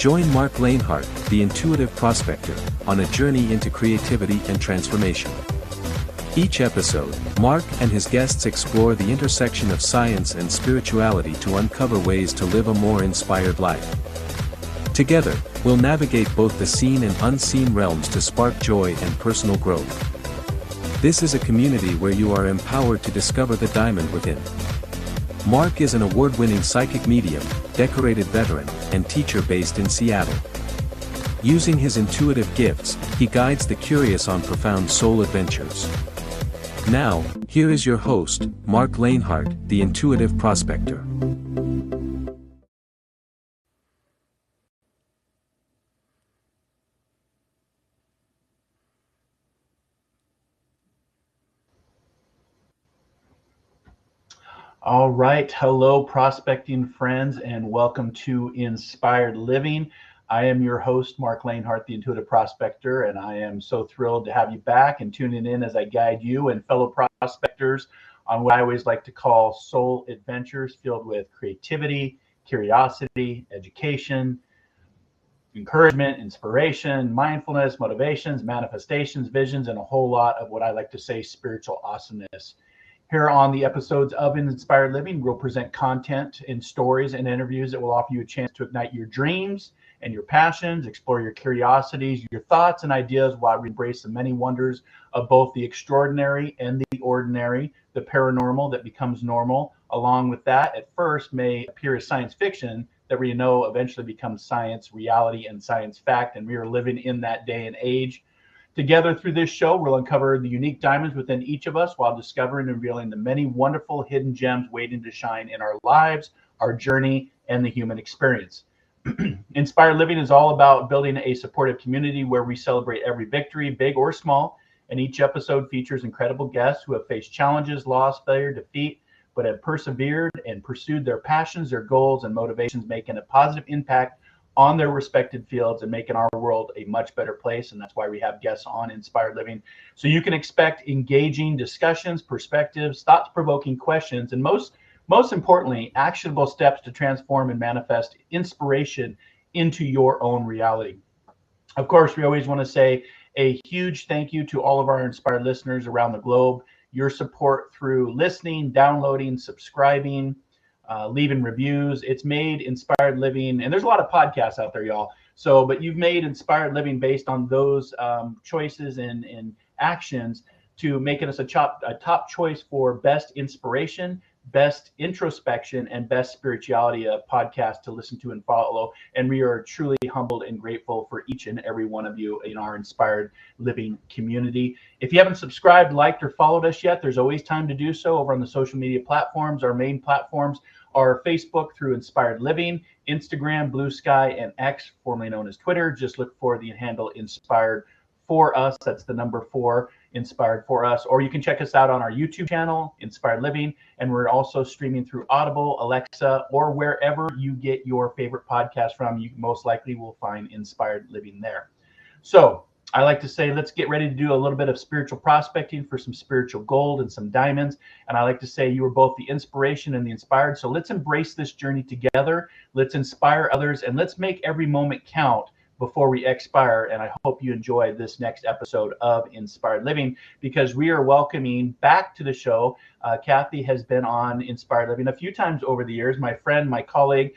Join Mark Lanehart, the intuitive prospector, on a journey into creativity and transformation. Each episode, Mark and his guests explore the intersection of science and spirituality to uncover ways to live a more inspired life. Together, we'll navigate both the seen and unseen realms to spark joy and personal growth. This is a community where you are empowered to discover the diamond within. Mark is an award-winning psychic medium, decorated veteran, and teacher based in Seattle. Using his intuitive gifts, he guides the curious on profound soul adventures. Now, here is your host, Mark Lanehart, the intuitive prospector. All right. Hello, prospecting friends, and welcome to Inspired Living. I am your host, Mark Lanehart, the Intuitive Prospector, and I am so thrilled to have you back and tuning in as I guide you and fellow prospectors on what I always like to call soul adventures filled with creativity, curiosity, education, encouragement, inspiration, mindfulness, motivations, manifestations, visions, and a whole lot of what I like to say spiritual awesomeness. Here on the episodes of Inspired Living, we'll present content and stories and interviews that will offer you a chance to ignite your dreams and your passions, explore your curiosities, your thoughts and ideas while we embrace the many wonders of both the extraordinary and the ordinary, the paranormal that becomes normal. Along with that, at first may appear as science fiction that we know eventually becomes science, reality, and science fact, and we are living in that day and age. Together through this show, we'll uncover the unique diamonds within each of us while discovering and revealing the many wonderful hidden gems waiting to shine in our lives, our journey, and the human experience. Inspired Living is all about building a supportive community where we celebrate every victory, big or small, and each episode features incredible guests who have faced challenges, loss, failure, defeat, but have persevered and pursued their passions, their goals, and motivations, making a positive impact on their respected fields and making our world a much better place. And that's why we have guests on Inspired Living. So you can expect engaging discussions, perspectives, thought-provoking questions, and most importantly, actionable steps to transform and manifest inspiration into your own reality. Of course, we always want to say a huge thank you to all of our inspired listeners around the globe. Your support through listening, downloading, subscribing, leaving reviews. It's made Inspired Living, and there's a lot of podcasts out there, y'all. So, but you've made Inspired Living based on those choices and actions to making us a top choice for best inspiration, best introspection, and best spirituality podcast to listen to and follow. And we are truly humbled and grateful for each and every one of you in our Inspired Living community. If you haven't subscribed, liked, or followed us yet, there's always time to do so over on the social media platforms. Our main platforms are Facebook through Inspired Living, Instagram, Blue Sky, and X, formerly known as Twitter. Just look for the handle Inspired For Us. That's the number 4, Inspired For Us. Or you can check us out on our YouTube channel, Inspired Living. And we're also streaming through Audible, Alexa, or wherever you get your favorite podcast from. You most likely will find Inspired Living there. So I like to say, let's get ready to do a little bit of spiritual prospecting for some spiritual gold and some diamonds. And I like to say you are both the inspiration and the inspired. So let's embrace this journey together. Let's inspire others, and let's make every moment count before we expire. And I hope you enjoy this next episode of Inspired Living, because we are welcoming back to the show. Kathy has been on Inspired Living a few times over the years. My friend, my colleague,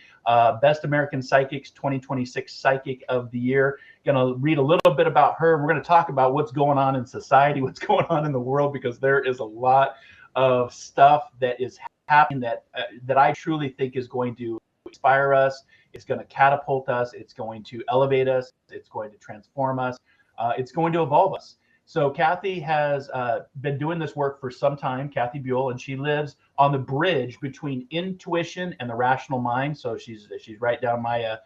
Best American Psychics 2026 Psychic of the Year. Going to read a little bit about her. We're going to talk about what's going on in society, what's going on in the world, because there is a lot of stuff that is happening that I truly think is going to inspire us. It's going to catapult us. It's going to elevate us. It's going to transform us. It's going to evolve us. So Kathy has been doing this work for some time, Kathy Biehl, and she lives on the bridge between intuition and the rational mind. So she's right down my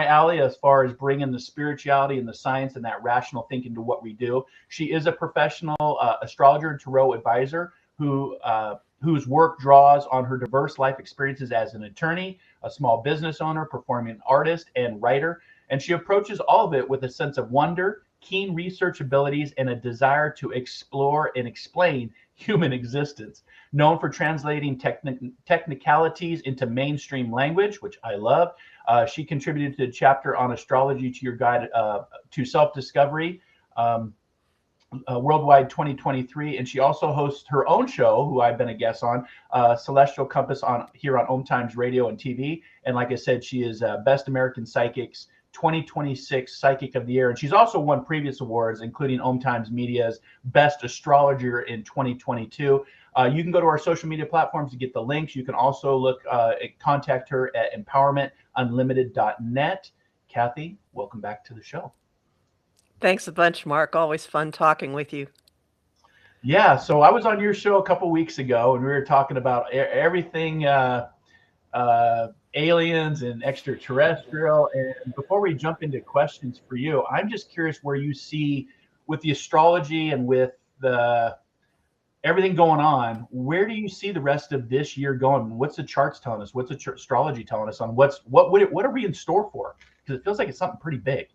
alley as far as bringing the spirituality and the science and that rational thinking to what we do. She is a professional astrologer and tarot advisor whose work draws on her diverse life experiences as an attorney, a small business owner, performing artist, and writer. And she approaches all of it with a sense of wonder, keen research abilities, and a desire to explore and explain human existence. Known for translating technicalities into mainstream language, which I love. She contributed to the chapter on astrology to your guide to self-discovery. Worldwide 2023, and she also hosts her own show, who I've been a guest on, Celestial Compass, on here on OMTimes Radio and TV. And like I said, she is Best American Psychics 2026 Psychic of the Year, and she's also won previous awards, including OMTimes Media's Best Astrologer in 2022. You can go to our social media platforms to get the links. You can also contact her at empowermentunlimited.net. Kathy, welcome back to the show. Thanks a bunch, Mark. Always fun talking with you. Yeah, so I was on your show a couple weeks ago, and we were talking about everything aliens and extraterrestrial. And before we jump into questions for you, I'm just curious where you see, with the astrology and with the everything going on, where do you see the rest of this year going? What's the charts telling us? What's the astrology telling us on what are we in store for? Because it feels like it's something pretty big.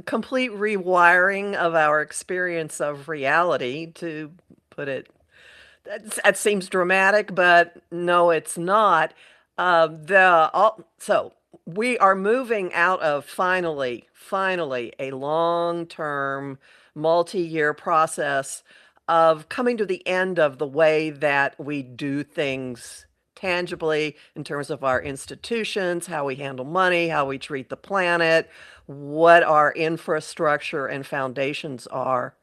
Complete rewiring of our experience of reality, to put it. That seems dramatic, but no, it's not. So we are moving out of finally a long-term, multi-year process of coming to the end of the way that we do things tangibly in terms of our institutions, how we handle money, how we treat the planet, what our infrastructure and foundations are.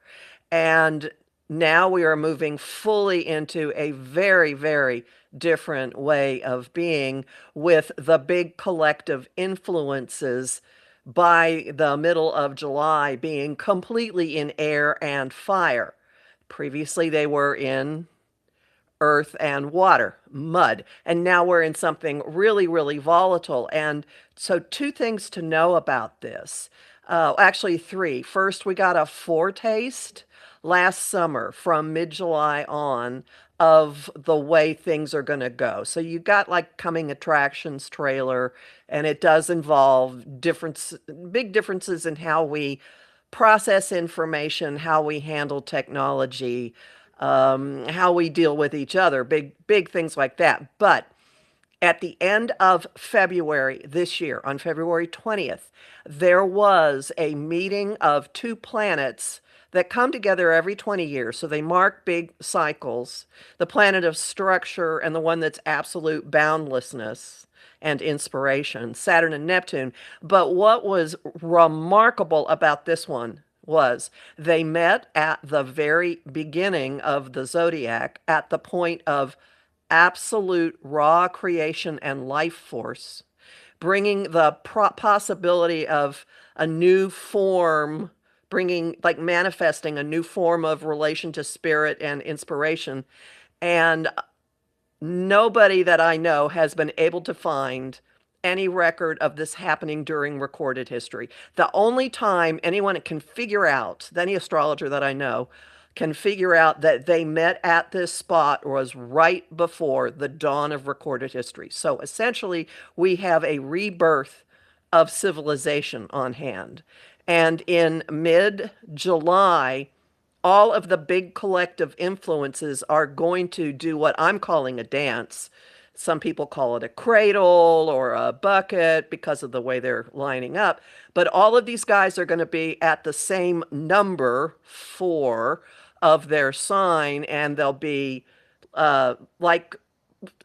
And now we are moving fully into a very, very different way of being, with the big collective influences by the middle of July being completely in air and fire. Previously, they were in earth and water, mud, and now we're in something really, really volatile. And so two things to know about this. Actually, three. First, we got a foretaste last summer from mid-July on of the way things are going to go. So you got like coming attractions trailer, and it does involve big differences in how we process information, how we handle technology, how we deal with each other, big things like that. But at the end of February this year, on February 20th, there was a meeting of two planets that come together every 20 years. So they mark big cycles, the planet of structure and the one that's absolute boundlessness and inspiration, Saturn and Neptune. But what was remarkable about this one was they met at the very beginning of the zodiac, at the point of absolute raw creation and life force, bringing the possibility of a new form, manifesting a new form of relation to spirit and inspiration. And nobody that I know has been able to find any record of this happening during recorded history. The only time anyone can figure out, any astrologer that I know, can figure out that they met at this spot was right before the dawn of recorded history. So essentially, we have a rebirth of civilization on hand. And in mid-July, all of the big collective influences are going to do what I'm calling a dance. Some people call it a cradle or a bucket because of the way they're lining up. But all of these guys are going to be at the same number 4 of their sign, and they'll be I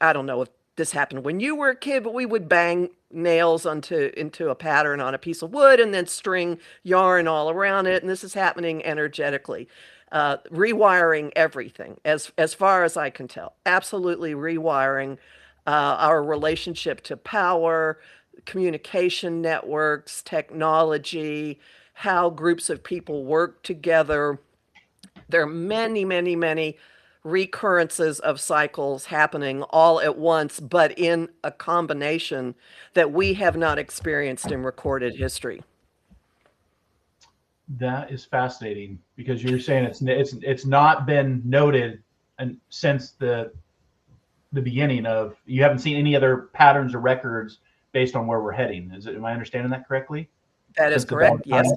don't know if this happened when you were a kid, but we would bang nails into a pattern on a piece of wood and then string yarn all around it. And this is happening energetically, rewiring everything as far as I can tell, absolutely rewiring our relationship to power, communication networks, technology, how groups of people work together. There are many, many, many recurrences of cycles happening all at once, but in a combination that we have not experienced in recorded history. That is fascinating, because you're saying it's not been noted since the beginning of. You haven't seen any other patterns or records based on where we're heading. Am I understanding that correctly? That is correct. Yes.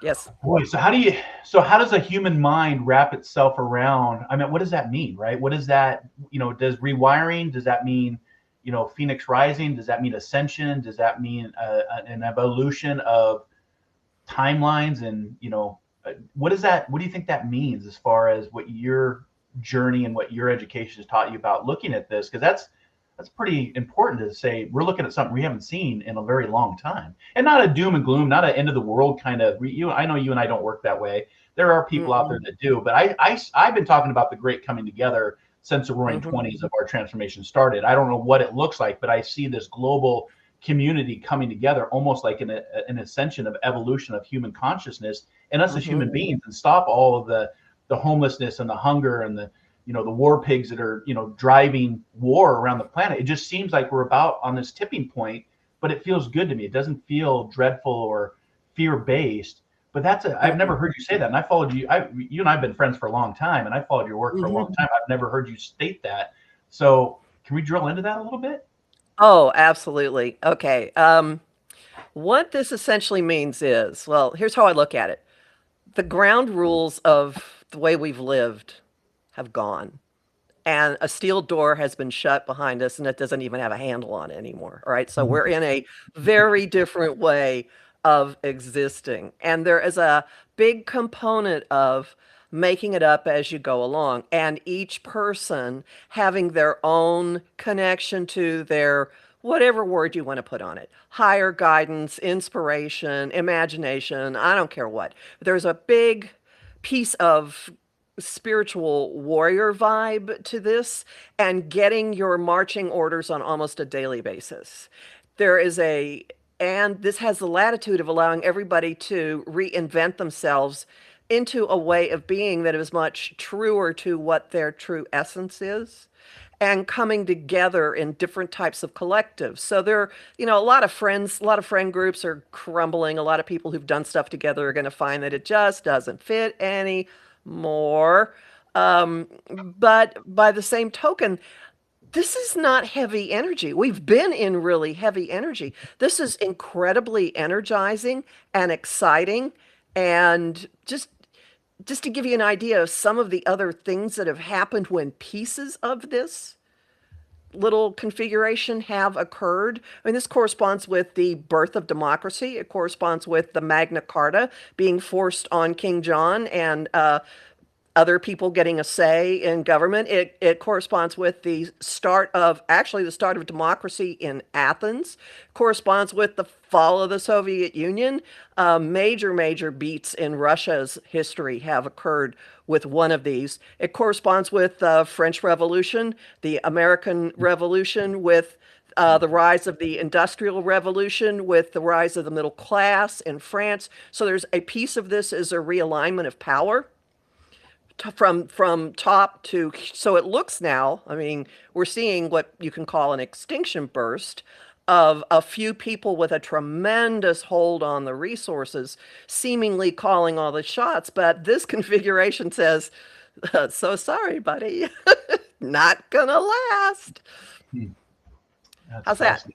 Yes. Boy, so how does a human mind wrap itself around? I mean, what does that mean, right? What does that, does rewiring, does that mean, Phoenix rising? Does that mean ascension? Does that mean an evolution of timelines? And, what do you think that means as far as what your journey and what your education has taught you about looking at this? Because that's pretty important to say we're looking at something we haven't seen in a very long time, and not a doom and gloom, not an end of the world kind of. I know you and I don't work that way. There are people out there that do, but I've been talking about the great coming together since the roaring 20s of our transformation started. I don't know what it looks like, but I see this global community coming together, almost like an ascension of evolution of human consciousness and us as human beings, and stop all of the homelessness and the hunger and the war pigs that are, driving war around the planet. It just seems like we're about on this tipping point, but it feels good to me. It doesn't feel dreadful or fear-based, but I've never heard you say that. And I followed you. You and I have been friends for a long time, and I followed your work for a long time. I've never heard you state that. So can we drill into that a little bit? Oh, absolutely. Okay. What this essentially means is, well, here's how I look at it. The ground rules of the way we've lived have gone, and a steel door has been shut behind us, and it doesn't even have a handle on it anymore. All right. So we're in a very different way of existing. And there is a big component of making it up as you go along, and each person having their own connection to their whatever word you want to put on it, higher guidance, inspiration, imagination, I don't care what. There's a big piece of spiritual warrior vibe to this, and getting your marching orders on almost a daily basis. And this has the latitude of allowing everybody to reinvent themselves into a way of being that is much truer to what their true essence is, and coming together in different types of collectives. So a lot of friend groups are crumbling. A lot of people who've done stuff together are going to find that it just doesn't fit anymore. But by the same token, this is not heavy energy. We've been in really heavy energy. This is incredibly energizing and exciting. And just to give you an idea of some of the other things that have happened when pieces of this little configuration have occurred. I mean, this corresponds with the birth of democracy. It corresponds with the Magna Carta being forced on King John and other people getting a say in government. It corresponds with the start of democracy in Athens, corresponds with the fall of the Soviet Union. Major beats in Russia's history have occurred with one of these. It corresponds with the French Revolution, the American Revolution, with the rise of the Industrial Revolution, with the rise of the middle class in France. So there's a piece of this is a realignment of power from top to, so it looks now, I mean, we're seeing what you can call an extinction burst of a few people with a tremendous hold on the resources, seemingly calling all the shots. But this configuration says, so sorry, buddy, not gonna last. How's that?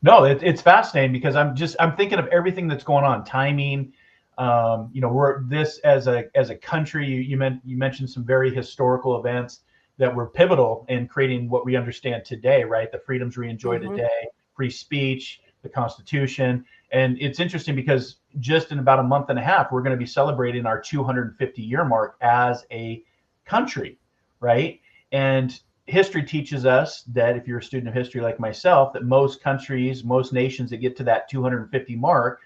No, it's fascinating, because I'm thinking of everything that's going on, timing. We're this as a country. You mentioned some very historical events that were pivotal in creating what we understand today, right? The freedoms we enjoy today, free speech, the Constitution. And it's interesting because just in about a month and a half, we're going to be celebrating our 250-year mark as a country, right? And history teaches us that, if you're a student of history like myself, that most countries, most nations that get to that 250 mark,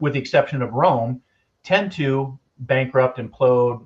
with the exception of Rome, tend to bankrupt, implode,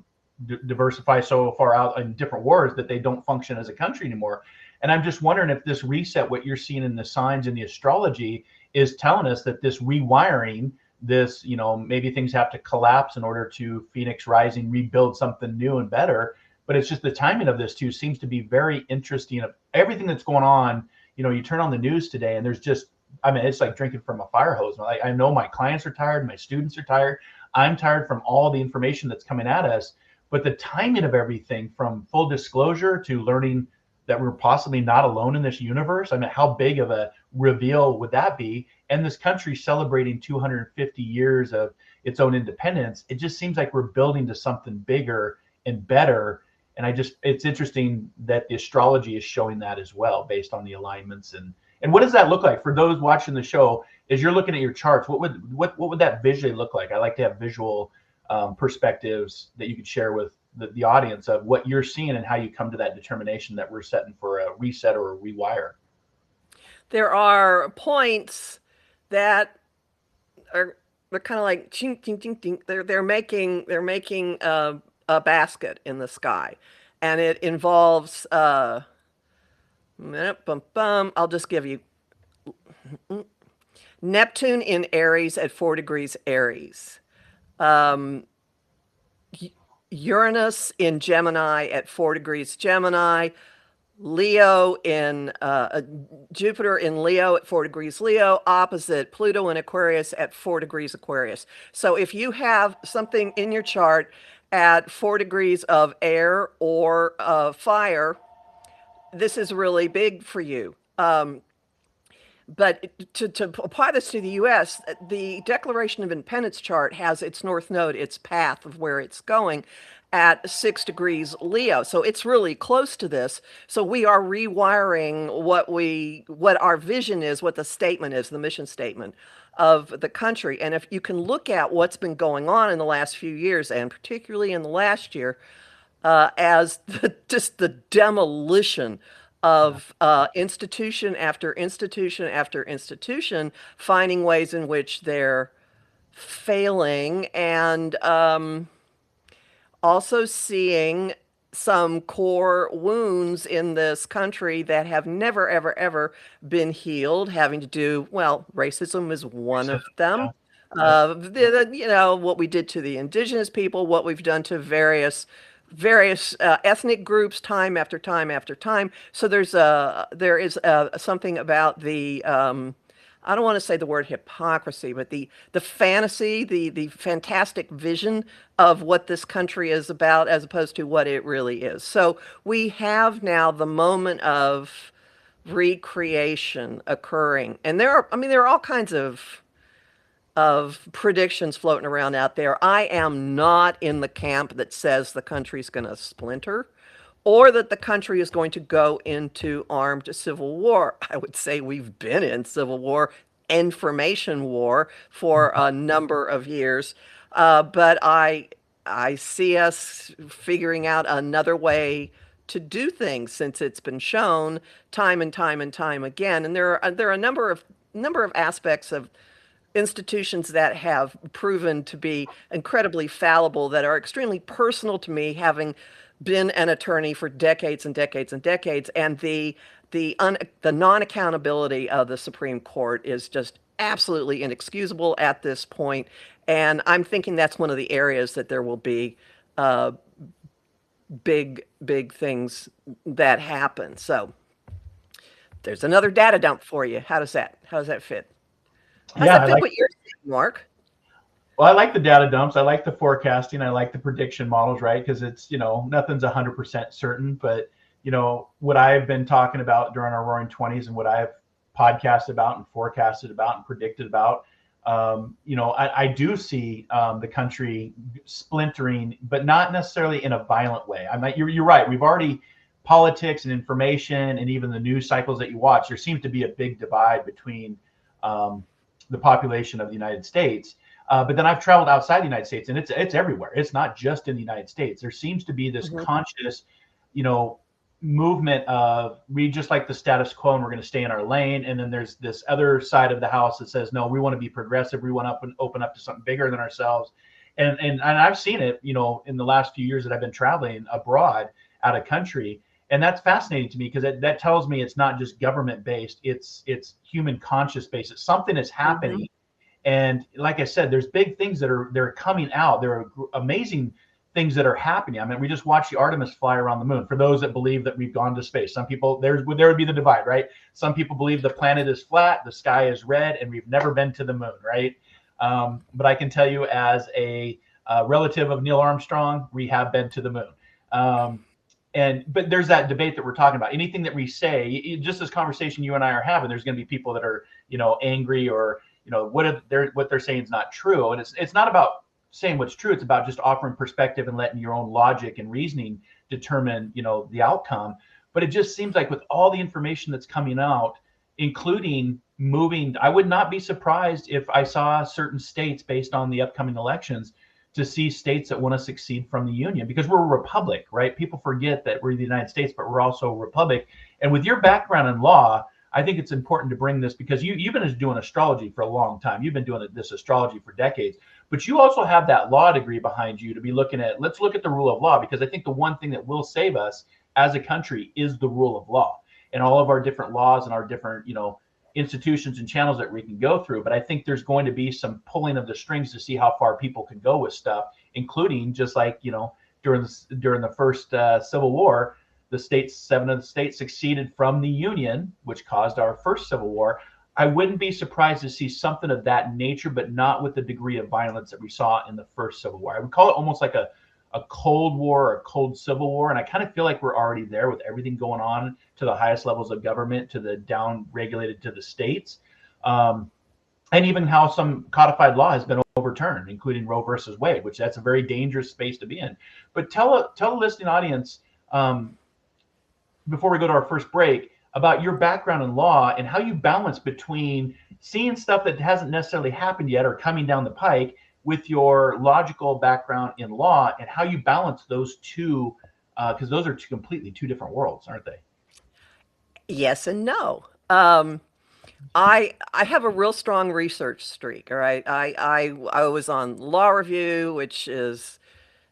diversify so far out in different wars that they don't function as a country anymore. And I'm just wondering if this reset, what you're seeing in the signs in the astrology, is telling us that this rewiring, this, maybe things have to collapse in order to Phoenix rising, rebuild something new and better. But it's just the timing of this too seems to be very interesting. Of everything that's going on, you turn on the news today and there's just, I mean, it's like drinking from a fire hose. I know my clients are tired, my students are tired. I'm tired from all the information that's coming at us. But the timing of everything, from full disclosure to learning that we're possibly not alone in this universe. I mean, how big of a reveal would that be? And this country celebrating 250 years of its own independence. It just seems like we're building to something bigger and better. And it's interesting that the astrology is showing that as well, based on the alignments. And what does that look like for those watching the show? As you're looking at your charts, what would that visually look like? I like to have visual perspectives that you could share with the audience of what you're seeing and how you come to that determination that we're setting for a reset or a rewire. There are points that they're kind of like ching, ching, ching, ching. They're making a basket in the sky, and it involves I'll just give you Neptune in Aries at 4 degrees Aries. Uranus in Gemini at 4 degrees Gemini. Leo in Jupiter in Leo at 4 degrees Leo, opposite Pluto in Aquarius at 4 degrees Aquarius. So if you have something in your chart at 4 degrees of air or fire, this is really big for you. But to apply this to the U.S., the Declaration of Independence chart has its north node, its path of where it's going, at 6 degrees Leo. So it's really close to this. So we are rewiring what our vision is, what the statement is, the mission statement of the country. And if you can look at what's been going on in the last few years, and particularly in the last year, as just the demolition of institution after institution after institution, finding ways in which they're failing, and also seeing some core wounds in this country that have never, ever, ever been healed, having to do, well, racism is one of them. What we did to the indigenous people, what we've done to various ethnic groups time after time after time. So there is something about the I don't want to say the word hypocrisy, but the fantasy, the fantastic vision of what this country is about, as opposed to what it really is. So we have now the moment of recreation occurring, and there are all kinds of predictions floating around out there. I am not in the camp that says the country's going to splinter or that the country is going to go into armed civil war. I would say we've been in civil war, information war, for a number of years. But I see us figuring out another way to do things, since it's been shown time and time and time again. And there are a number of aspects of institutions that have proven to be incredibly fallible, that are extremely personal to me, having been an attorney for decades and decades and decades. And the non-accountability of the Supreme Court is just absolutely inexcusable at this point. And I'm thinking that's one of the areas that there will be big things that happen. So there's another data dump for you. How does that fit? How does that fit what you're saying, Mark? Well, I like the data dumps. I like the forecasting. I like the prediction models, right? Because it's, nothing's 100% certain. But, what I've been talking about during our Roaring 20s, and what I've podcasted about and forecasted about and predicted about, I do see the country splintering, but not necessarily in a violent way. You're right. We've already, politics and information and even the news cycles that you watch, there seems to be a big divide between the population of the United States. But then I've traveled outside the United States, and it's everywhere. It's not just in the United States. There seems to be this conscious, movement of, we just like the status quo and we're going to stay in our lane. And then there's this other side of the house that says, no, we want to be progressive. We want to open up to something bigger than ourselves. And I've seen it, in the last few years that I've been traveling abroad, out of country. And that's fascinating to me, because that tells me it's not just government based, it's human conscious based. It's something is happening. Mm-hmm. And like I said, there's big things they're coming out. There are amazing things that are happening. I mean, we just watched the Artemis fly around the moon. For those that believe that we've gone to space, some people, there would be the divide, right? Some people believe the planet is flat, the sky is red, and we've never been to the moon, right? But I can tell you, as a relative of Neil Armstrong, we have been to the moon. But there's that debate that we're talking about. Anything that we say, just this conversation you and I are having, there's going to be people that are, angry or, what they're saying is not true. And it's not about saying what's true. It's about just offering perspective and letting your own logic and reasoning determine, the outcome. But it just seems like with all the information that's coming out, including moving, I would not be surprised if I saw certain states based on the upcoming elections to see states that want to succeed from the union, because we're a republic, right? People forget that we're the United States, but we're also a republic. And with your background in law, I think it's important to bring this, because you've been doing astrology for a long time. You've been doing this astrology for decades, but you also have that law degree behind you to be looking at, let's look at the rule of law, because I think the one thing that will save us as a country is the rule of law and all of our different laws and our different, institutions and channels that we can go through. But I think there's going to be some pulling of the strings to see how far people can go with stuff, including just like, during the first Civil War, seven of the states seceded from the Union, which caused our first Civil War. I wouldn't be surprised to see something of that nature, but not with the degree of violence that we saw in the first Civil War. I would call it almost like a Cold War or a cold Civil War. And I kind of feel like we're already there with everything going on to the highest levels of government, to the down regulated to the states. And even how some codified law has been overturned, including Roe versus Wade, which that's a very dangerous space to be in. But tell the listening audience, before we go to our first break, about your background in law and how you balance between seeing stuff that hasn't necessarily happened yet or coming down the pike with your logical background in law, and how you balance those two, because those are completely two different worlds, aren't they? Yes and no. I have a real strong research streak. All right, I was on Law Review, which is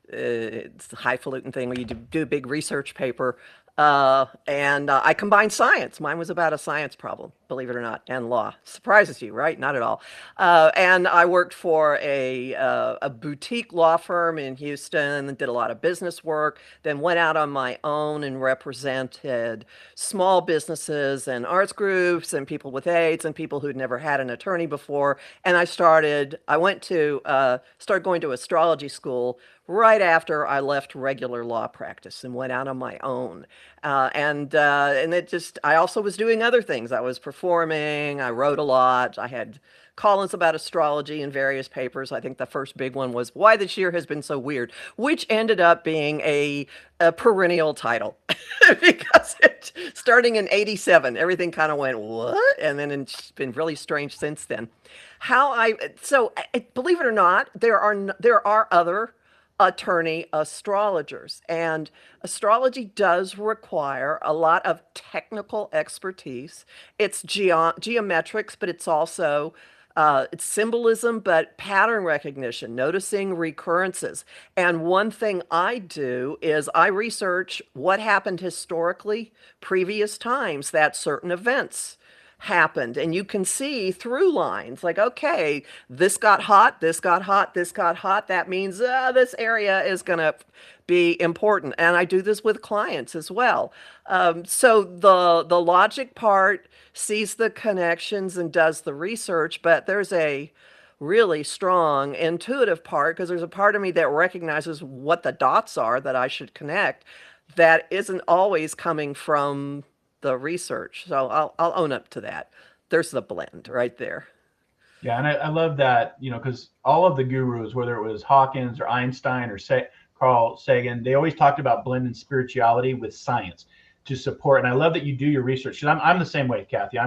it's a highfalutin thing where you do a big research paper. And I combined science. Mine was about a science problem, believe it or not, and law. Surprises you, right? Not at all. And I worked for a boutique law firm in Houston, did a lot of business work, then went out on my own and represented small businesses and arts groups and people with AIDS and people who'd never had an attorney before. And I started going to astrology school right after I left regular law practice and went out on my own. And I also was doing other things. I was performing, I wrote a lot, I had columns about astrology in various papers. I think the first big one was Why This Year Has Been So Weird, which ended up being a perennial title because starting in 87, everything kind of went, what? And then it's been really strange since then. Believe it or not, there are other attorney astrologers, and astrology does require a lot of technical expertise. It's geometrics, but it's also it's symbolism, but pattern recognition, noticing recurrences. And one thing I do is I research what happened historically, previous times that certain events happened, and you can see through lines like, okay, this got hot, this got hot, this got hot. That means this area is going to be important. And I do this with clients as well. So the logic part sees the connections and does the research, but there's a really strong intuitive part, because there's a part of me that recognizes what the dots are that I should connect that isn't always coming from the research. So I'll own up to that. There's the blend right there. Yeah, and I love that, because all of the gurus, whether it was Hawkins or Einstein or Carl Sagan, they always talked about blending spirituality with science to support. And I love that you do your research, because I'm the same way, Kathy.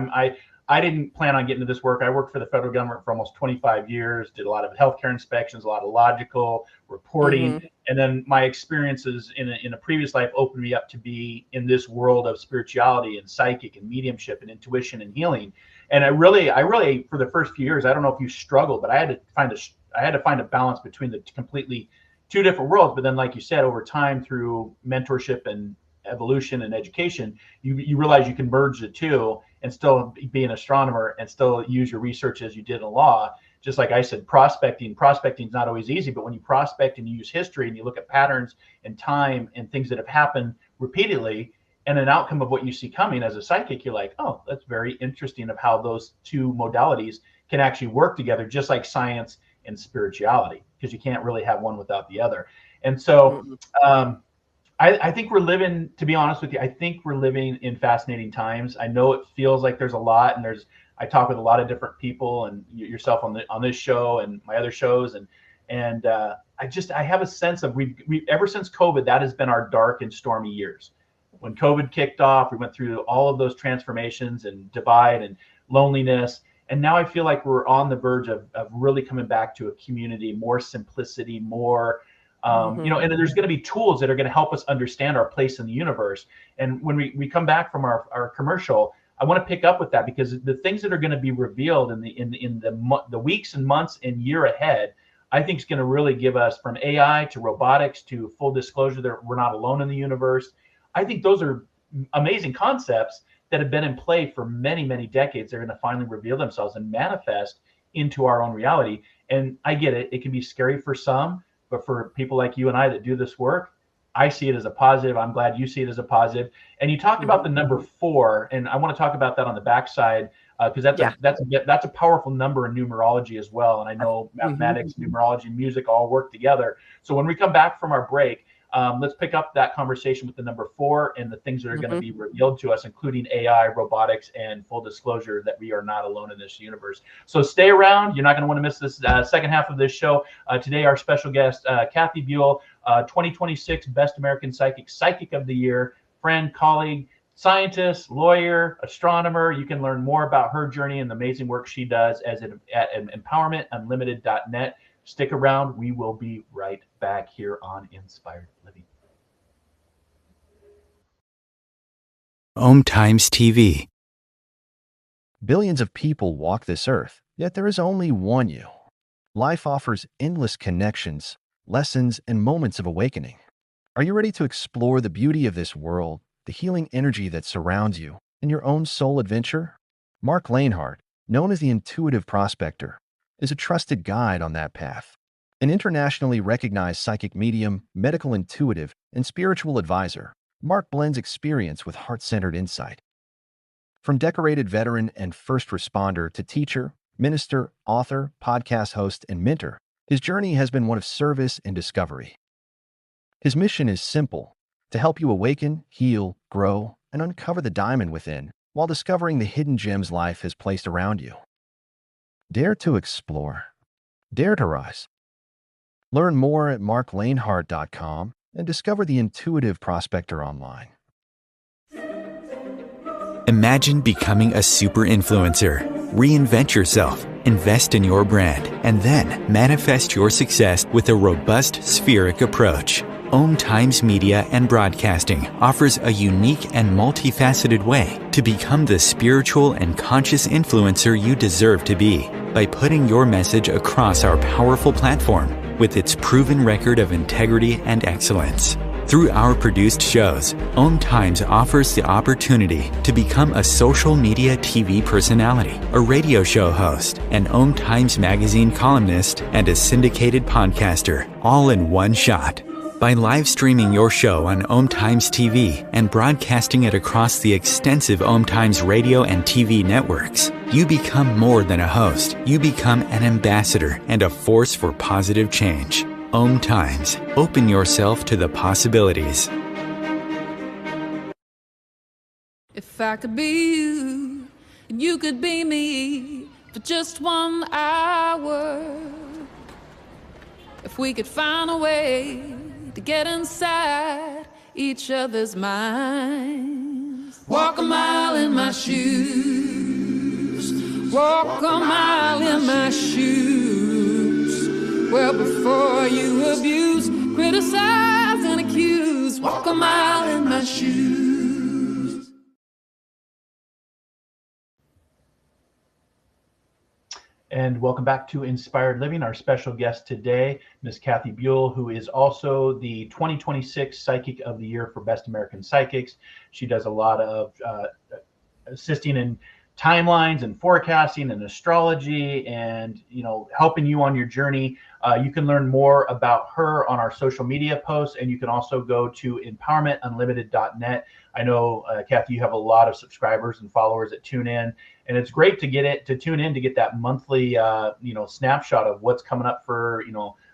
I didn't plan on getting into this work. I worked for the federal government for almost 25 years, did a lot of healthcare inspections, a lot of logical reporting. Mm-hmm. And then my experiences in a previous life opened me up to be in this world of spirituality and psychic and mediumship and intuition and healing. And I really, for the first few years, I don't know if you struggled, but I had to find a balance between the completely two different worlds. But then, like you said, over time through mentorship and evolution and education, you realize you can merge the two and still be an astronomer and still use your research as you did in law. Just like I said, prospecting is not always easy, but when you prospect and you use history and you look at patterns and time and things that have happened repeatedly and an outcome of what you see coming as a psychic, you're like, oh, that's very interesting of how those two modalities can actually work together, just like science and spirituality, because you can't really have one without the other. And so I think we're living, to be honest with you, I think we're living in fascinating times. I know it feels like there's a lot and there's I talk with a lot of different people, and yourself on this show and my other shows, and I have a sense of we ever since COVID, that has been our dark and stormy years. When COVID kicked off, we went through all of those transformations and divide and loneliness. And now I feel like we're on the verge of really coming back to a community, more simplicity, more, and there's going to be tools that are going to help us understand our place in the universe. And when we come back from our commercial, I want to pick up with that, because the things that are going to be revealed in the weeks and months and year ahead, I think is going to really give us, from AI to robotics to full disclosure, that we're not alone in the universe. I think those are amazing concepts that have been in play for many, many decades. They're going to finally reveal themselves and manifest into our own reality. And I get it. It can be scary for some, but for people like you and I that do this work, I see it as a positive. I'm glad you see it as a positive. And you talked about the number 4, and I want to talk about that on the backside, because that's a powerful number in numerology as well. And I know mathematics, numerology, music all work together. So when we come back from our break, let's pick up that conversation with the number 4 and the things that are going to be revealed to us, including AI, robotics, and full disclosure that we are not alone in this universe. So stay around. You're not going to want to miss this second half of this show. Today, our special guest, Kathy Biehl, 2026 Best American Psychic of the Year, friend, colleague, scientist, lawyer, astronomer. You can learn more about her journey and the amazing work she does at empowermentunlimited.net. Stick around. We will be right back here on Inspired Living. OMTimes TV. Billions of people walk this earth, yet there is only one you. Life offers endless connections, lessons, and moments of awakening. Are you ready to explore the beauty of this world, the healing energy that surrounds you, and your own soul adventure? Mark Lainhart, known as the Intuitive Prospector, is a trusted guide on that path. An internationally recognized psychic medium, medical intuitive, and spiritual advisor, Mark blends experience with heart-centered insight. From decorated veteran and first responder to teacher, minister, author, podcast host, and mentor, his journey has been one of service and discovery. His mission is simple: to help you awaken, heal, grow, and uncover the diamond within while discovering the hidden gems life has placed around you. Dare to explore. Dare to rise. Learn more at marklainhart.com and discover the Intuitive Prospector online. Imagine becoming a super influencer. Reinvent yourself, invest in your brand, and then manifest your success with a robust spheric approach. OMTimes Media and Broadcasting offers a unique and multifaceted way to become the spiritual and conscious influencer you deserve to be by putting your message across our powerful platform with its proven record of integrity and excellence. Through our produced shows, OMTimes offers the opportunity to become a social media TV personality, a radio show host, an OMTimes magazine columnist, and a syndicated podcaster, all in one shot. By live streaming your show on OMTimes TV and broadcasting it across the extensive OMTimes radio and TV networks, you become more than a host. You become an ambassador and a force for positive change. OMTimes. Open yourself to the possibilities. If I could be you, and you could be me for just 1 hour. If we could find a way to get inside each other's minds. Walk a mile in my shoes. Walk a mile in my shoes. Well, before you abuse, criticize, and accuse. Walk a mile in my shoes. And welcome back to Inspired Living. Our special guest today, Ms. Kathy Biehl, who is also the 2026 Psychic of the Year for Best American Psychics. She does a lot of assisting in timelines and forecasting and astrology, and helping you on your journey. You can learn more about her on our social media posts, and you can also go to empowermentunlimited.net. I know, Kathy, you have a lot of subscribers and followers that tune in, and it's great to tune in to get that monthly, snapshot of what's coming up for,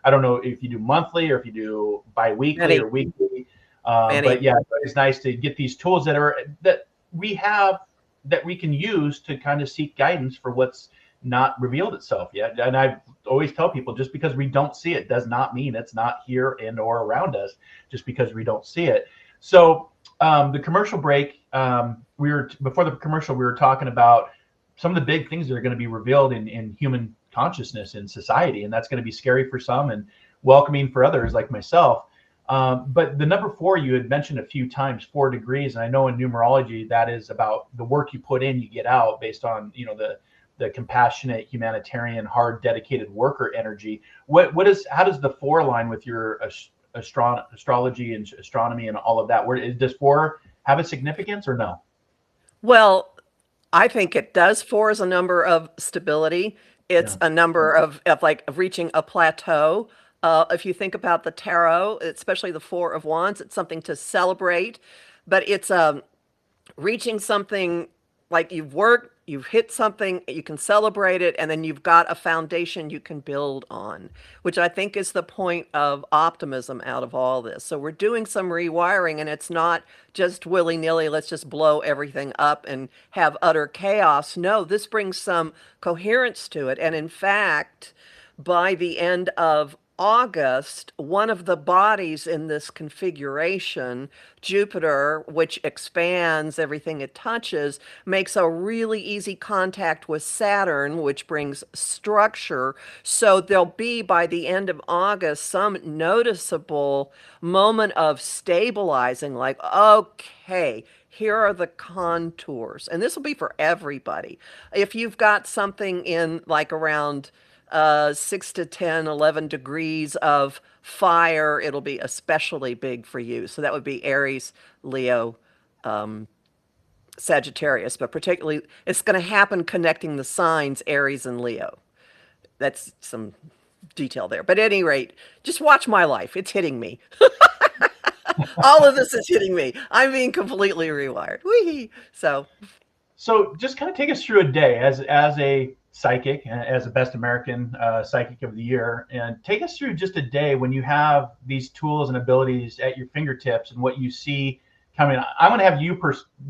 I don't know if you do monthly or if you do bi-weekly or weekly, but yeah, it's nice to get these tools that we have that we can use to kind of seek guidance for what's not revealed itself yet. And I always tell people, just because we don't see it does not mean it's not here and or around us, just because we don't see it. So the commercial break, before the commercial, we were talking about some of the big things that are going to be revealed in human consciousness in society. And that's going to be scary for some and welcoming for others like myself. But the number 4 you had mentioned a few times, 4 degrees. And I know in numerology, that is about the work you put in, you get out based on, the compassionate, humanitarian, hard, dedicated worker energy. How does the 4 align with your astrology and astronomy and all of that? Does 4 have a significance or no? Well, I think it does. 4 is a number of stability. It's a number of reaching a plateau. If you think about the tarot, especially the 4 of Wands, it's something to celebrate, but it's reaching something, like you've worked, you've hit something, you can celebrate it, and then you've got a foundation you can build on, which I think is the point of optimism out of all this. So we're doing some rewiring, and it's not just willy-nilly, let's just blow everything up and have utter chaos. No, this brings some coherence to it. And in fact, by the end of August, one of the bodies in this configuration, Jupiter, which expands everything it touches, makes a really easy contact with Saturn, which brings structure. So there'll be, by the end of August, some noticeable moment of stabilizing, like, okay, here are the contours. And this will be for everybody. If you've got something in like around 6 to 10, 11 degrees of fire, it'll be especially big for you. So that would be Aries, Leo, Sagittarius, but particularly it's going to happen connecting the signs Aries and Leo. That's some detail there. But at any rate, just watch my life. It's hitting me. All of this is hitting me. I'm being completely rewired. Whee! So just kind of take us through a day as a psychic, as a best American psychic of the year, and take us through just a day when you have these tools and abilities at your fingertips and what you see coming. I'm going to have you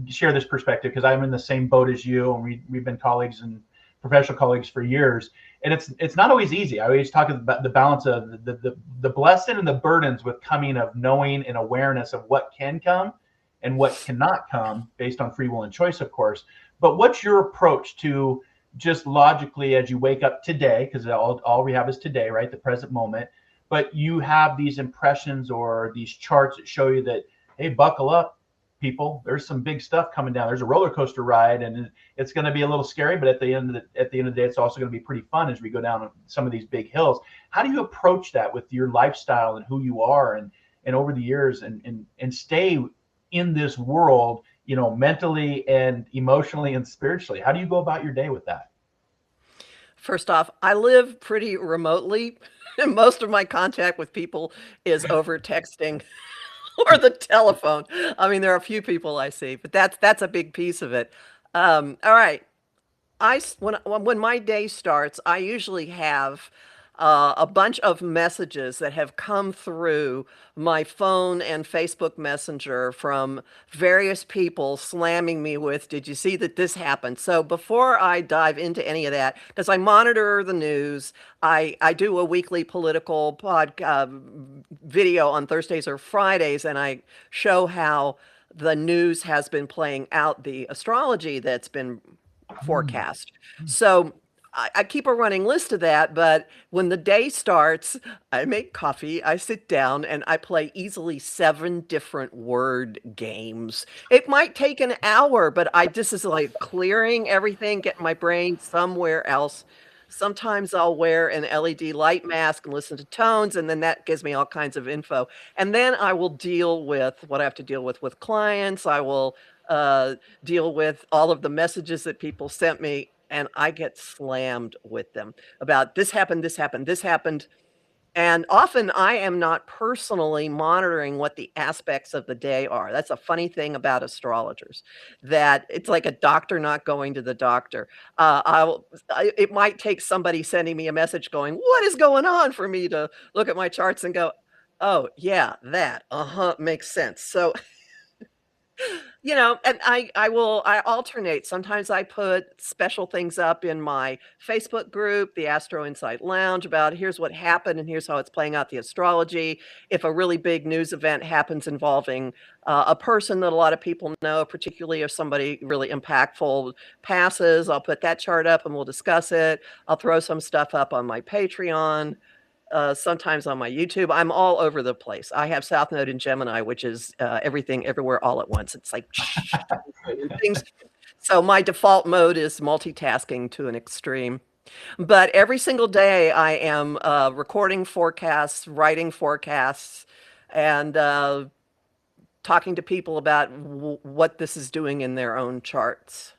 share this perspective because I'm in the same boat as you, and we've been colleagues and professional colleagues for years. And it's not always easy. I always talk about the balance of the blessing and the burdens with coming of knowing and awareness of what can come and what cannot come based on free will and choice, of course. But what's your approach to just logically as you wake up today, because all we have is today, right? The present moment. But you have these impressions or these charts that show you that, hey, buckle up, people. There's some big stuff coming down. There's a roller coaster ride, and it's going to be a little scary. But at the end of the day, it's also going to be pretty fun as we go down some of these big hills. How do you approach that with your lifestyle and who you are, and over the years, and stay in this world, mentally and emotionally and spiritually? How do you go about your day with that? First off, I live pretty remotely. Most of my contact with people is over texting or the telephone. I mean, there are a few people I see, but that's a big piece of it. All right. When my day starts, I usually have a bunch of messages that have come through my phone and Facebook Messenger from various people slamming me with, did you see that this happened? So before I dive into any of that, because I monitor the news, I do a weekly political video on Thursdays or Fridays, and I show how the news has been playing out the astrology that's been forecast. So I keep a running list of that, but when the day starts, I make coffee, I sit down, and I play easily 7 different word games. It might take an hour, but this is like clearing everything, getting my brain somewhere else. Sometimes I'll wear an LED light mask and listen to tones, and then that gives me all kinds of info. And then I will deal with what I have to deal with clients. I will deal with all of the messages that people sent me, and I get slammed with them about this happened, this happened, this happened. And often I am not personally monitoring what the aspects of the day are. That's a funny thing about astrologers, that it's like a doctor not going to the doctor. It might take somebody sending me a message going, what is going on, for me to look at my charts and go, oh, yeah, that, makes sense. So And I alternate. Sometimes I put special things up in my Facebook group, the Astro Insight Lounge, about here's what happened and here's how it's playing out the astrology. If a really big news event happens involving a person that a lot of people know, particularly if somebody really impactful passes, I'll put that chart up and we'll discuss it. I'll throw some stuff up on my Patreon. Sometimes on my YouTube. I'm all over the place. I have South Node in Gemini, which is everything, everywhere, all at once. It's like things. So my default mode is multitasking to an extreme. But every single day I am recording forecasts, writing forecasts, and talking to people about what this is doing in their own charts.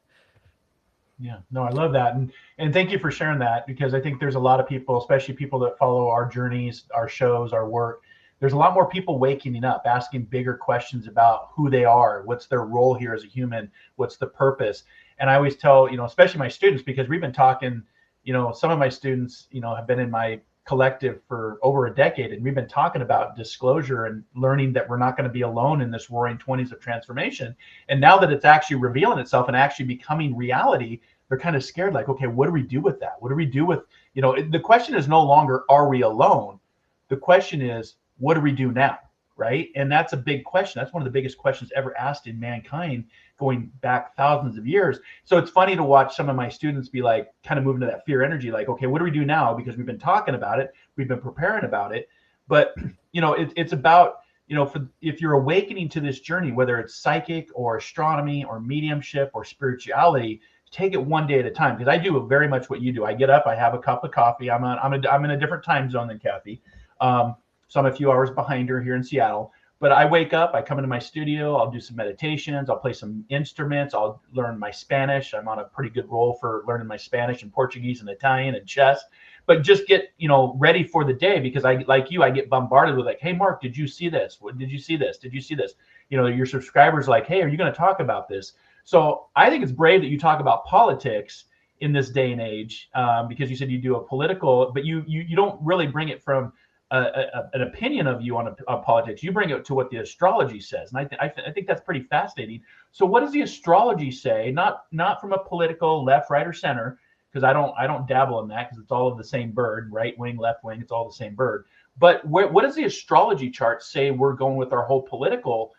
Yeah, no, I love that. And thank you for sharing that, because I think there's a lot of people, especially people that follow our journeys, our shows, our work. There's a lot more people waking up, asking bigger questions about who they are, what's their role here as a human, what's the purpose. And I always tell, especially my students, because we've been talking, some of my students, have been in my collective for over a decade, and we've been talking about disclosure and learning that we're not going to be alone in this roaring 20s of transformation. And now that it's actually revealing itself and actually becoming reality, they're kind of scared, like, okay, what do we do with that? What do we do with, the question is no longer, are we alone? The question is, what do we do now? Right? And that's a big question. That's one of the biggest questions ever asked in mankind, going back thousands of years. So it's funny to watch some of my students be like, kind of moving to that fear energy, like, okay, what do we do now? Because we've been talking about it, we've been preparing about it. But, it's about, if you're awakening to this journey, whether it's psychic or astronomy or mediumship or spirituality, take it one day at a time. Because I do very much what you do. I get up, I have a cup of coffee. I'm in a different time zone than Kathy. So I'm a few hours behind her here in Seattle. But I wake up, I come into my studio, I'll do some meditations, I'll play some instruments, I'll learn my Spanish. I'm on a pretty good roll for learning my Spanish and Portuguese and Italian and chess. But just get, ready for the day, because I, like you, I get bombarded with like, hey, Mark, did you see this? What did you see this? Did you see this? Your subscribers are like, hey, are you going to talk about this? So I think it's brave that you talk about politics in this day and age, because you said you do a political, but you don't really bring it from an opinion of you on politics. You bring it to what the astrology says, and I think that's pretty fascinating. So what does the astrology say? Not from a political left, right, or center, because I don't dabble in that, because it's all of the same bird, right wing, left wing, it's all the same bird. But what does the astrology chart say we're going with our whole political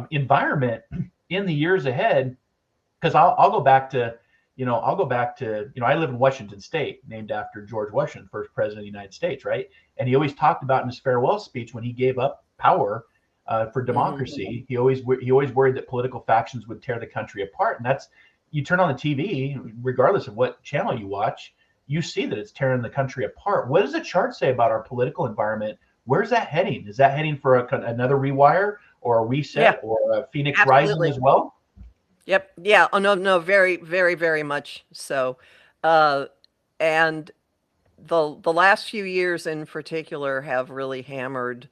environment in the years ahead? Because I'll go back to, I live in Washington State, named after George Washington, first president of the United States, right? And he always talked about in his farewell speech, when he gave up power for democracy, he always worried that political factions would tear the country apart. And that's, you turn on the TV, regardless of what channel you watch, you see that it's tearing the country apart. What does the chart say about our political environment? Where's that heading? Is that heading for another rewire or a reset or a phoenix rising as well? Yep. Yeah. Oh, no, very, very, very much so. And the last few years in particular have really hammered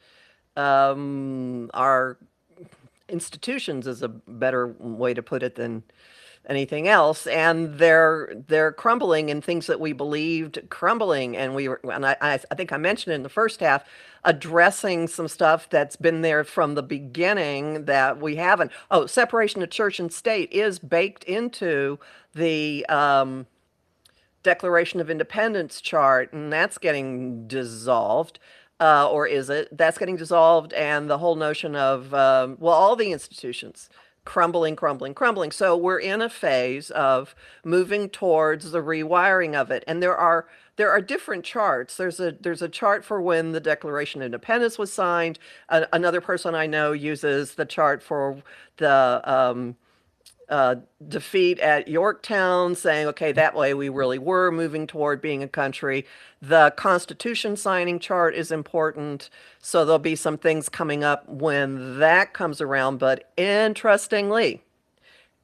our institutions, is a better way to put it than anything else, and they're crumbling, in things that we believed crumbling. And I think I mentioned in the first half, addressing some stuff that's been there from the beginning that we haven't. Separation of church and state is baked into the Declaration of Independence chart, and that's getting dissolved. Or is it? That's getting dissolved, and the whole notion of, all the institutions crumbling. So we're in a phase of moving towards the rewiring of it. And there are different charts. There's a chart for when the Declaration of Independence was signed. Another person I know uses the chart for the defeat at Yorktown, saying, okay, that way we really were moving toward being a country. The Constitution signing chart is important, so there'll be some things coming up when that comes around. But interestingly,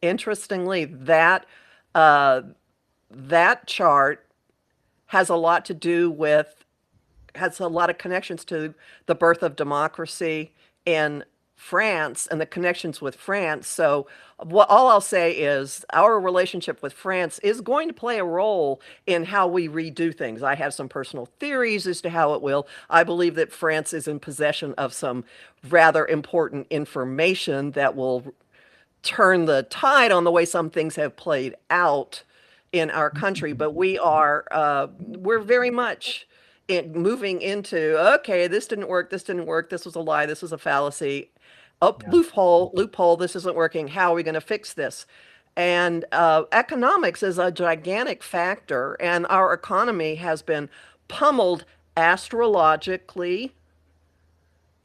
that chart has a lot of connections to the birth of democracy in France and the connections with France. So all I'll say is our relationship with France is going to play a role in how we redo things. I have some personal theories as to how it will. I believe that France is in possession of some rather important information that will turn the tide on the way some things have played out in our country, but we're very much moving into, okay, this didn't work, this was a lie, this was a fallacy. Oh, Yeah. loophole, this isn't working. How are we going to fix this? And economics is a gigantic factor, and our economy has been pummeled astrologically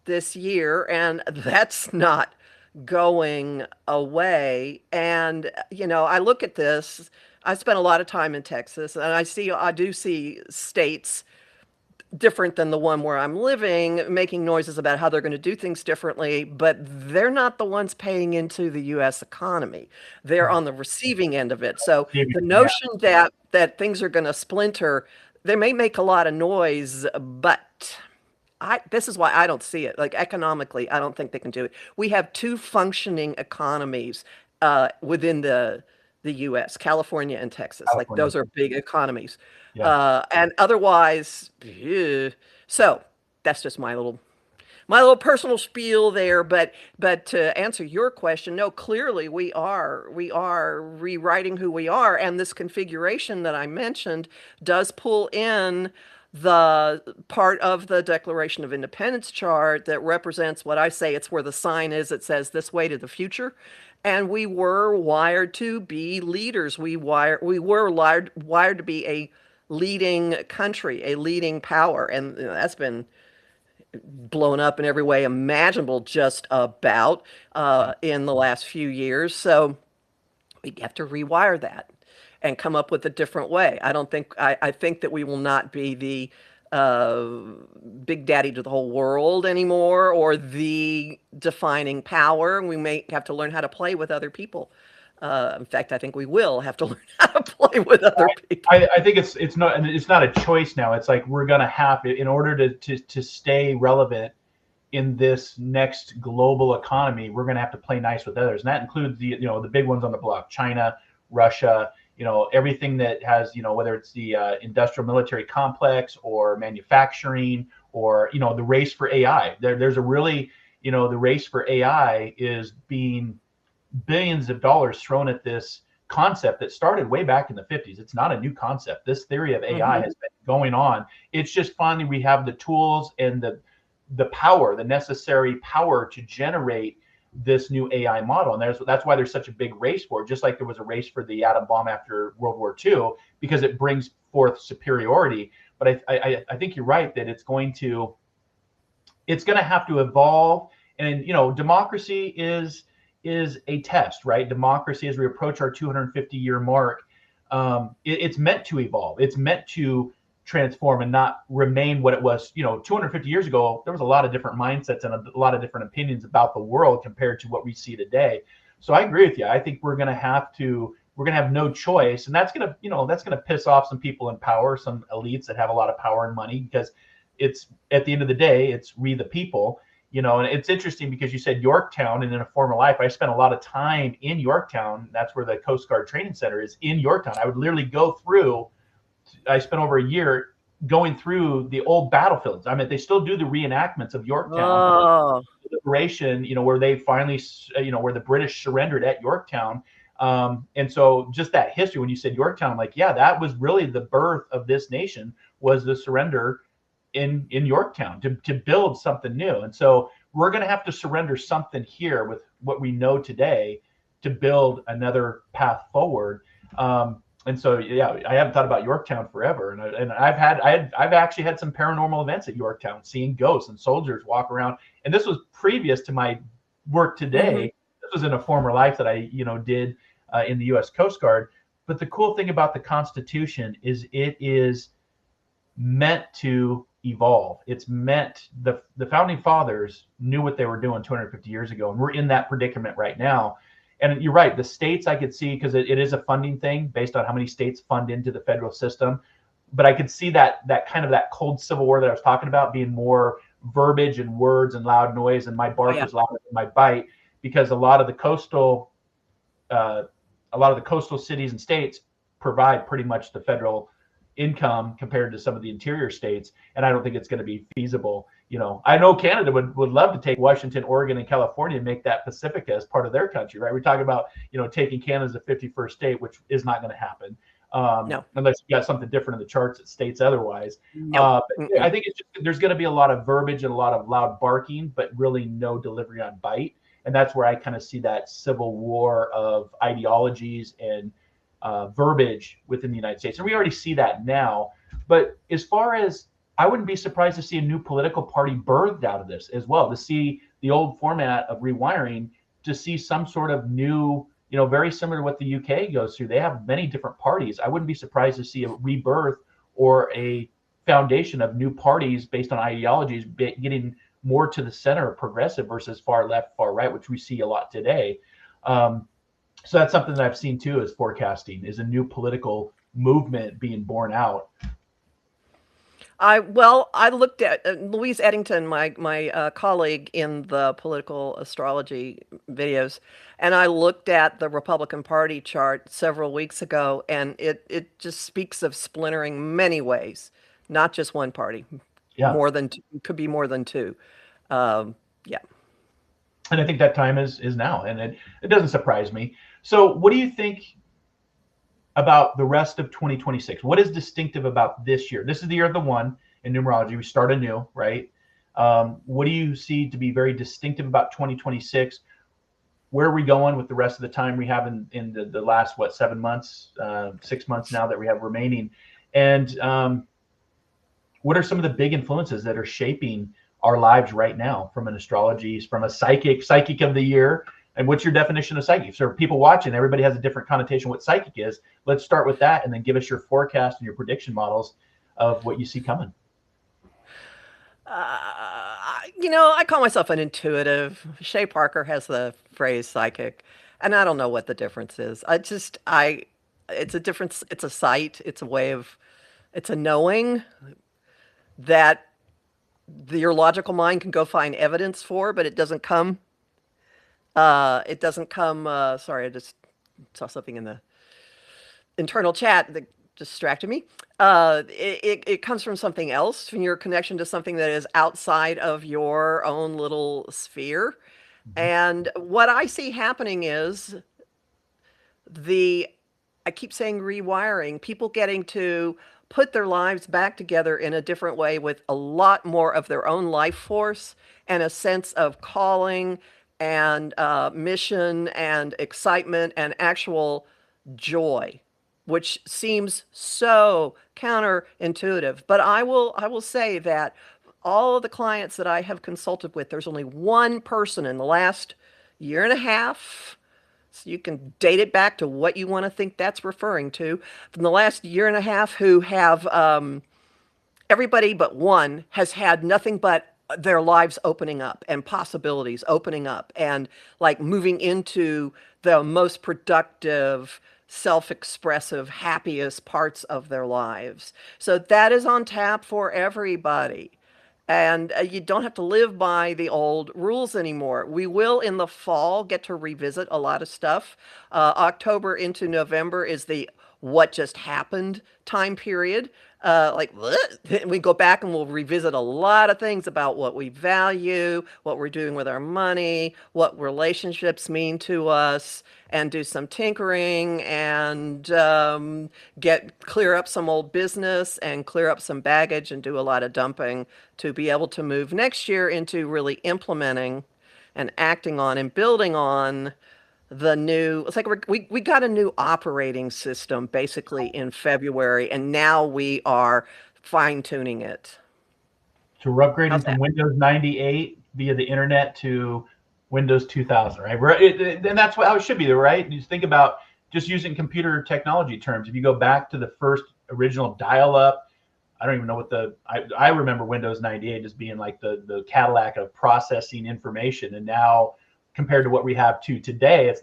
this year, and that's not going away. And, I look at this, I spent a lot of time in Texas, and I do see states different than the one where I'm living, making noises about how they're going to do things differently, but they're not the ones paying into the U.S. economy. They're on the receiving end of it. So the notion that things are going to splinter, they may make a lot of noise, but this is why I don't see it. Like economically, I don't think they can do it. We have two functioning economies within the U.S., California and Texas. Like those are big economies. Yeah. And otherwise, so that's just my little personal spiel there. But to answer your question, no, clearly we are rewriting who we are, and this configuration that I mentioned does pull in the part of the Declaration of Independence chart that represents what I say. It's where the sign is. It says this way to the future. And we were wired to be leaders. We were wired to be a leading country, a leading power. And that's been blown up in every way imaginable just about in the last few years. So we have to rewire that and come up with a different way. I think that we will not be the big daddy to the whole world anymore, or the defining power. We may have to learn how to play with other people. In fact, I think we will have to learn how to play with other people. I think it's not a choice now. It's like we're going to have, in order to stay relevant in this next global economy, we're going to have to play nice with others. And that includes the big ones on the block: China, Russia, everything that has, whether it's the industrial military complex or manufacturing, or, the race for AI. There's a really, the race for AI is being billions of dollars thrown at this concept that started way back in the 50s. It's not a new concept. This theory of AI has been going on. It's just finally we have the tools and the power, the necessary power to generate this new AI model. And that's why there's such a big race for it, just like there was a race for the atom bomb after World War II, because it brings forth superiority. But I think you're right that it's going to have to evolve. And, democracy is a test, right? Democracy, as we approach our 250-year mark, it's meant to evolve. It's meant to transform and not remain what it was. 250 years ago, there was a lot of different mindsets and a lot of different opinions about the world compared to what we see today. So I agree with you. I think we're going to have no choice, and that's going to piss off some people in power, some elites that have a lot of power and money, because it's, at the end of the day, it's we the people. And it's interesting because you said Yorktown, and in a former life, I spent a lot of time in Yorktown. That's where the Coast Guard Training Center is, in Yorktown. I would literally I spent over a year going through the old battlefields. I mean, they still do the reenactments of Yorktown, liberation, where they finally, where the British surrendered at Yorktown. And so just that history, when you said Yorktown, I'm like, yeah, that was really the birth of this nation, was the surrender in Yorktown to build something new. And so we're going to have to surrender something here with what we know today to build another path forward. And so, yeah, I haven't thought about Yorktown forever. And I've actually had some paranormal events at Yorktown, seeing ghosts and soldiers walk around. And this was previous to my work today. This was in a former life that I, did in the U.S. Coast Guard. But the cool thing about the Constitution is it is meant to evolve. It's meant, the founding fathers knew what they were doing 250 years ago. And we're in that predicament right now. And you're right, the states I could see, because it is a funding thing based on how many states fund into the federal system. But I could see that kind of that cold civil war that I was talking about being more verbiage and words and loud noise, and my bark was louder than my bite, because a lot of the coastal cities and states provide pretty much the federal income compared to some of the interior states, and I don't think it's going to be feasible. I know Canada would love to take Washington, Oregon, and California and make that Pacifica as part of their country, right? We're talking about taking Canada as a 51st state, which is not going to happen. No. Unless you got something different in the charts that states otherwise. No. I think there's going to be a lot of verbiage and a lot of loud barking, but really no delivery on bite. And that's where I kind of see that civil war of ideologies and verbiage within the United States. And we already see that now. But as far as, I wouldn't be surprised to see a new political party birthed out of this as well, to see the old format of rewiring, to see some sort of new, very similar to what the UK goes through. They have many different parties. I wouldn't be surprised to see a rebirth or a foundation of new parties based on ideologies getting more to the center, progressive versus far left, far right, which we see a lot today. So that's something that I've seen too, is forecasting, is a new political movement being born out. I looked at Louise Eddington, my colleague in the political astrology videos, and I looked at the Republican Party chart several weeks ago, and it just speaks of splintering many ways, not just one party. Yeah. More than two, could be more than two. Yeah. And I think that time is now, and it doesn't surprise me. So what do you think about the rest of 2026? What is distinctive about this year? This is the year of the one in numerology. We start anew, right? What do you see to be very distinctive about 2026? Where are we going with the rest of the time we have in the last, 7 months, 6 months now that we have remaining? And what are some of the big influences that are shaping our lives right now from an astrology, from a psychic of the year? And what's your definition of psychic? So people watching, everybody has a different connotation what psychic is. Let's start with that, and then give us your forecast and your prediction models of what you see coming. I call myself an intuitive. Shay Parker has the phrase psychic, and I don't know what the difference is. It's a difference. It's a sight. It's a way of, it's a knowing that your logical mind can go find evidence for, but it doesn't come. Sorry, I just saw something in the internal chat that distracted me. It comes from something else, from your connection to something that is outside of your own little sphere. And what I see happening is I keep saying rewiring, people getting to put their lives back together in a different way with a lot more of their own life force and a sense of calling and mission and excitement and actual joy, which seems so counterintuitive. But I will say that all of the clients that I have consulted with, there's only one person in the last year and a half, so you can date it back to what you want to think that's referring to, from the last year and a half, who have, everybody but one has had nothing but their lives opening up and possibilities opening up and like moving into the most productive, self-expressive, happiest parts of their lives. So that is on tap for everybody. And you don't have to live by the old rules anymore. We will, in the fall, get to revisit a lot of stuff. October into November is the what just happened time period. We go back and we'll revisit a lot of things about what we value, what we're doing with our money, what relationships mean to us, and do some tinkering and clear up some old business and clear up some baggage and do a lot of dumping to be able to move next year into really implementing and acting on and building on the new. It's like we got a new operating system basically in February, and now we are fine-tuning it. So we're upgrading from Windows 98 via the internet to Windows 2000, right? And that's how it should be, right? You think about just using computer technology terms. If you go back to the first original dial-up, I don't even know what I remember Windows 98 as being like the Cadillac of processing information, and now compared to what we have to today, it's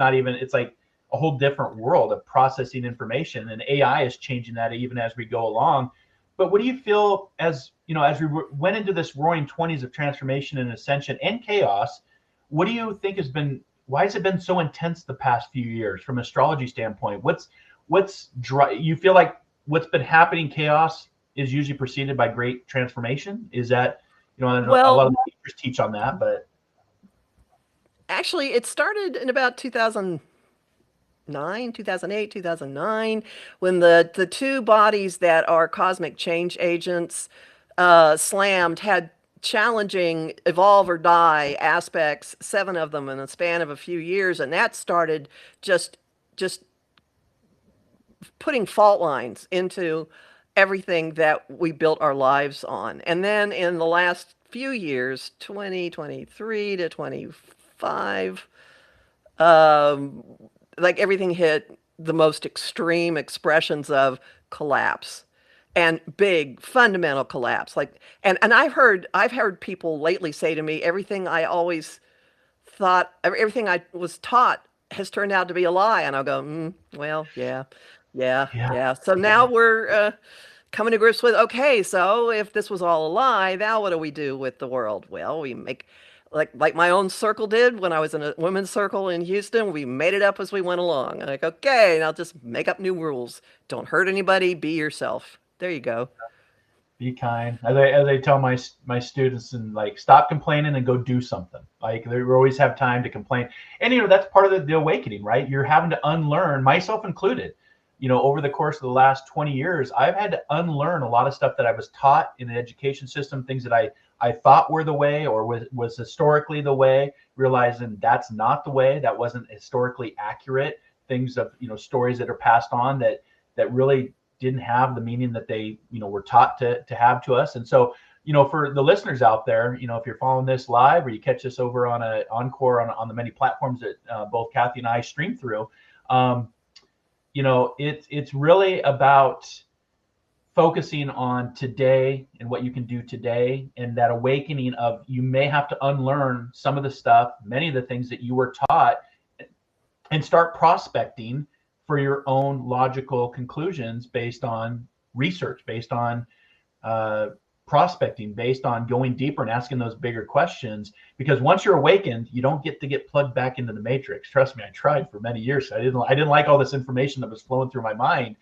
like a whole different world of processing information, and AI is changing that even as we go along. But what do you feel as we went into this roaring 20s of transformation and ascension and chaos? What do you think why has it been so intense the past few years from an astrology standpoint? You feel like what's been happening, chaos is usually preceded by great transformation. Is that, a lot Well, of teachers teach on that, but actually, it started in about 2009, 2008, 2009, when the two bodies that are cosmic change agents slammed, had challenging evolve or die aspects, 7 of them in a span of a few years, and that started just putting fault lines into everything that we built our lives on. And then in the last few years, 2023 to 25, like everything hit the most extreme expressions of collapse and big fundamental collapse. Like, and I've heard people lately say to me, everything I always thought, everything I was taught has turned out to be a lie. And I'll go, well, yeah. So now we're coming to grips with, okay, so if this was all a lie, now what do we do with the world? Well, we make, like my own circle did when I was in a women's circle in Houston, we made it up as we went along. And like, okay, now just make up new rules. Don't hurt anybody, be yourself. There you go. be kind. As I tell my students, and like, stop complaining and go do something. Like, they always have time to complain. And, that's part of the awakening, right? You're having to unlearn, myself included. Over the course of the last 20 years, I've had to unlearn a lot of stuff that I was taught in the education system, things that I thought were the way or was historically the way, realizing that's not the way, that wasn't historically accurate. Things of, stories that are passed on that really didn't have the meaning that they, were taught to have to us. And so, for the listeners out there, if you're following this live or you catch this over on a encore on the many platforms that both Kathy and I stream through, it's really about focusing on today and what you can do today, and that awakening of, you may have to unlearn some of the stuff, many of the things that you were taught, and start prospecting for your own logical conclusions based on research, based on prospecting, based on going deeper and asking those bigger questions. Because once you're awakened, you don't get to get plugged back into the matrix. Trust me, I tried for many years. I didn't like all this information that was flowing through my mind,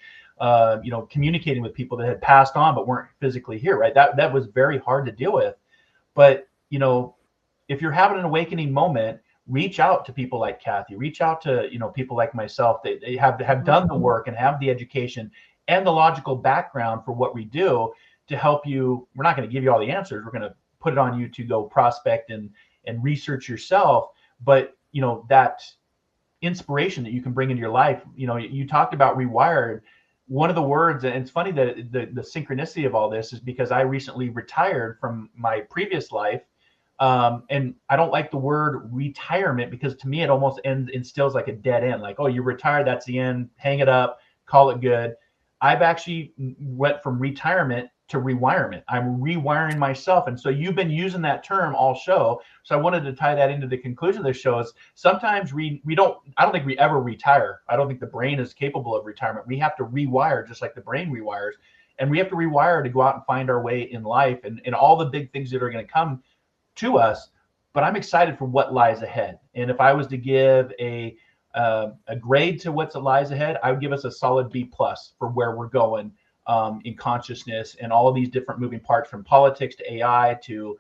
communicating with people that had passed on but weren't physically here, right? That was very hard to deal with. But, if you're having an awakening moment, reach out to people like Kathy, reach out to, people like myself. They have done the work and have the education and the logical background for what we do to help you. We're not going to give you all the answers. We're going to put it on you to go prospect and research yourself. But, that inspiration that you can bring into your life, you talked about rewired. One of the words, and it's funny that the synchronicity of all this is because I recently retired from my previous life. And I don't like the word retirement, because to me, it almost instills like a dead end. Like, oh, you're retired, that's the end, hang it up, call it good. I've actually went from retirement to rewirement. I'm rewiring myself. And so you've been using that term all show. So I wanted to tie that into the conclusion of the show. Is sometimes I don't think we ever retire. I don't think the brain is capable of retirement. We have to rewire, just like the brain rewires. And we have to rewire to go out and find our way in life and all the big things that are going to come to us. But I'm excited for what lies ahead. And if I was to give a grade to what lies ahead, I would give us a solid B+ for where we're going in consciousness and all of these different moving parts, from politics to AI to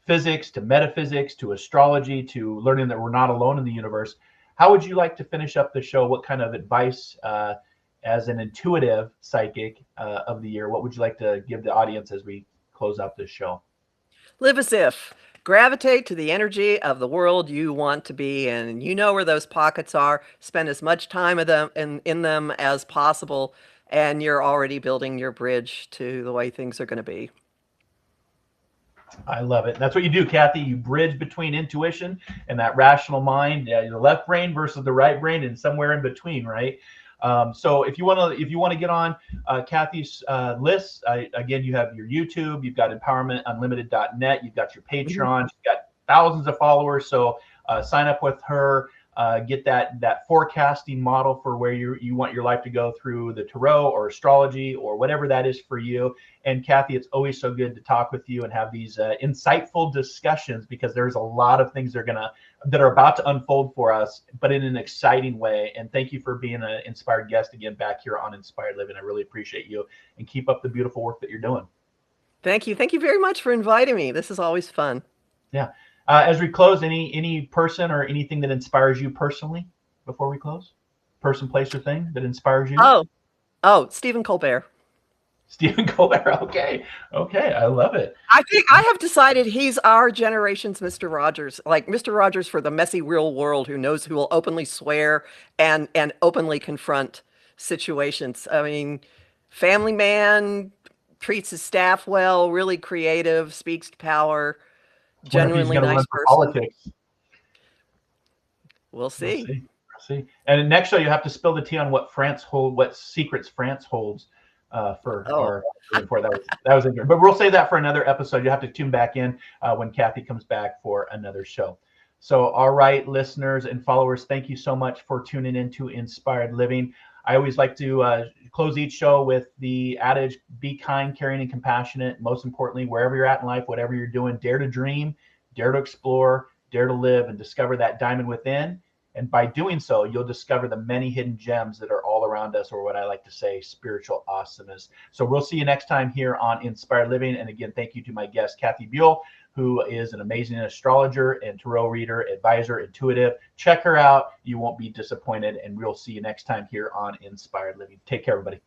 physics to metaphysics to astrology to learning that we're not alone in the universe. How would you like to finish up the show? What kind of advice, as an intuitive psychic of the year, what would you like to give the audience as we close out this show? Live as if. Gravitate to the energy of the world you want to be in. You know where those pockets are. Spend as much time in them as possible, and you're already building your bridge to the way things are going to be. I love it. That's what you do, Kathy. You bridge between intuition and that rational mind, the left brain versus the right brain, and somewhere in between, right? So if you want to get on Kathy's list, again, you have your YouTube, you've got empowermentunlimited.net, you've got your Patreon, you've got thousands of followers. So sign up with her. get that forecasting model for where you want your life to go through the tarot or astrology or whatever that is for you. And Kathy, it's always so good to talk with you and have these insightful discussions, because there's a lot of things that are about to unfold for us, but in an exciting way. And thank you for being an inspired guest again back here on Inspired Living. I really appreciate you, and keep up the beautiful work that you're doing. Thank you. Thank you very much for inviting me. This is always fun. Yeah. As we close, any person or anything that inspires you personally before we close? Person, place, or thing that inspires you? Oh, Stephen Colbert. Stephen Colbert. Okay. I love it. I think I have decided he's our generation's Mr. Rogers, like Mr. Rogers for the messy real world, who will openly swear and openly confront situations. I mean, family man, treats his staff well, really creative, speaks to power. Genuinely nice person. Politics. We'll see. We'll see. And in next show, you have to spill the tea on what secrets France holds for that was interesting. But we'll save that for another episode. You have to tune back in when Kathy comes back for another show. So, all right, listeners and followers, thank you so much for tuning into Inspired Living. I always like to close each show with the adage, be kind, caring, and compassionate. Most importantly, wherever you're at in life, whatever you're doing, dare to dream, dare to explore, dare to live, and discover that diamond within. And by doing so, you'll discover the many hidden gems that are all around us, or what I like to say, spiritual awesomeness. So we'll see you next time here on Inspired Living. And again, thank you to my guest, Kathy Biehl, who is an amazing astrologer and tarot reader, advisor, intuitive. Check her out. You won't be disappointed. And we'll see you next time here on Inspired Living. Take care, everybody.